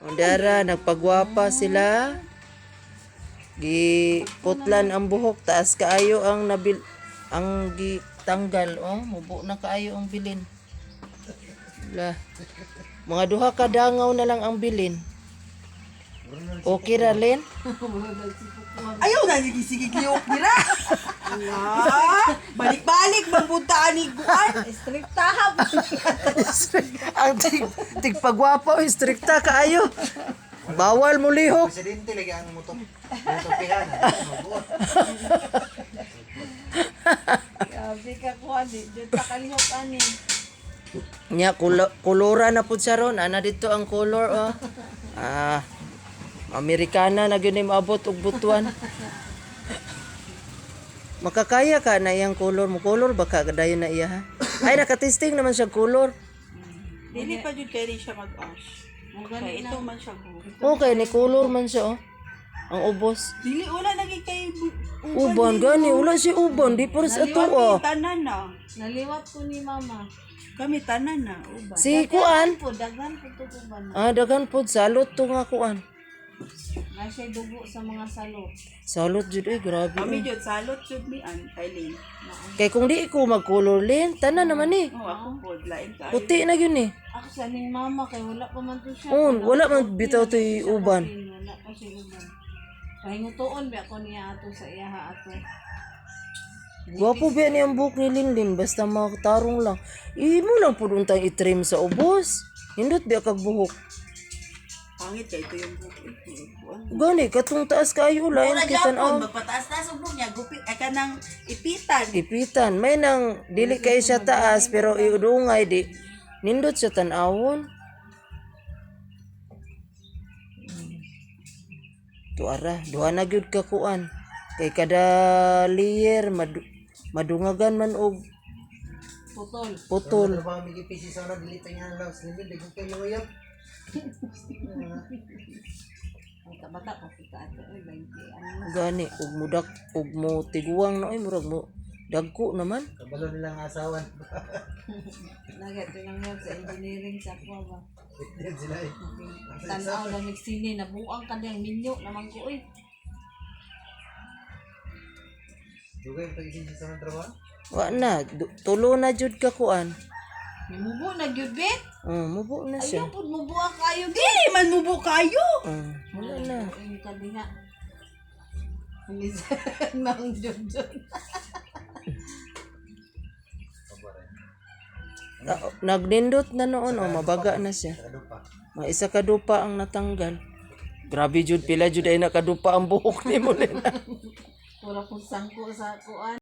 O dara, nagpagwapa sila. Giputlan ang buhok, taas kaayo ang gitanggal. Oh, mubo na kaayo ang bilin. La. Mga duha ka dangaw na lang ang bilin. Okay ra, Len? Ayaw na sige kiyok nila. Balik-balik mapuntaan ni Guan. Strikta ha. Ang tigpagwapa, strikta kaayo. Bawal mo lihok. Presidente lagi ang mutupihan. Grabe ka kuha di. Dito kalihok ani. Nya kulora na pud siya ron. Ana dito ang color oh. Amerikana na gyud maabot og butuan. Makakaya ka na iyang color mo. Color baka kadayon na iya ha. Ay nakatesting naman siya color. Dili pa jud kay siya mag-ash. Kaya ito man siya go. Okay ni color man siya oh. Ang ubos. Dili wala lagi kay Uban gani wala si uban di pares ato oh. tanan na. Naliwat ko ni mama. Kami tanan na uban. Si kuan. Daghan po to kuban. Daghan pod salot to nga kuan. Nasa dugo sa mga salot. Salot jud grabe. Kami jud salot jud mi an Eileen. Kay kung di ko mag-color Len, tanan naman ni. Oh, ako pod lain ka. Puti na yun eh. Ako sa ning mama kay wala pa man to siya. Wala man bitaw to uban. Wala pa siya uban. Pahingutuon ba ako niya ato sa iyaha ato. Gwapo ba ni ang buhok ni Linlin basta makatarong lang. Imo lang po untang itrim sa ubos. Hindot ba kag buhok. Pangit kay ito yung buhok. Gani katong taas kayo lain kita na. Magpataas-taas ang buhok niya. Gupit ay ka nang ipitan. Ipitan may nang dili kay siya taas pero iudungay di nindot siya tan-awon. Tuara, duha na gyud ka kuan. Kay kada layer madungagan man og Putol. putol. Ano ba may gipisi sa una dili niya lang sa nindin daghan kay loyap. Ang kabata pa kita ato ay 20 ano. Gani ug mo tiguang na ay murag mo dagko naman. Kabalo nilang asawan. Nagat lang yan sa engineering sa ko ba. Yan sila eh. Tanaw lang nagsini nabuang kaniyang minyo naman ko oy. Dugay pag-isin sa unang trabaho. Wa na tulo na jud ka kuan. Mubo na gyud bet. Mubo na siya. Ayaw pud mubo kayo bet. Dili man mubo kayo. Wala na. Ang kadiha. Nang jud. Nagnindot na noon mabaga na siya. Mga isa ka dupa ang natanggal. Grabe jud pila jud ay nakadupa ang buhok ni mo Lena. Wala kong sangko sa kuan.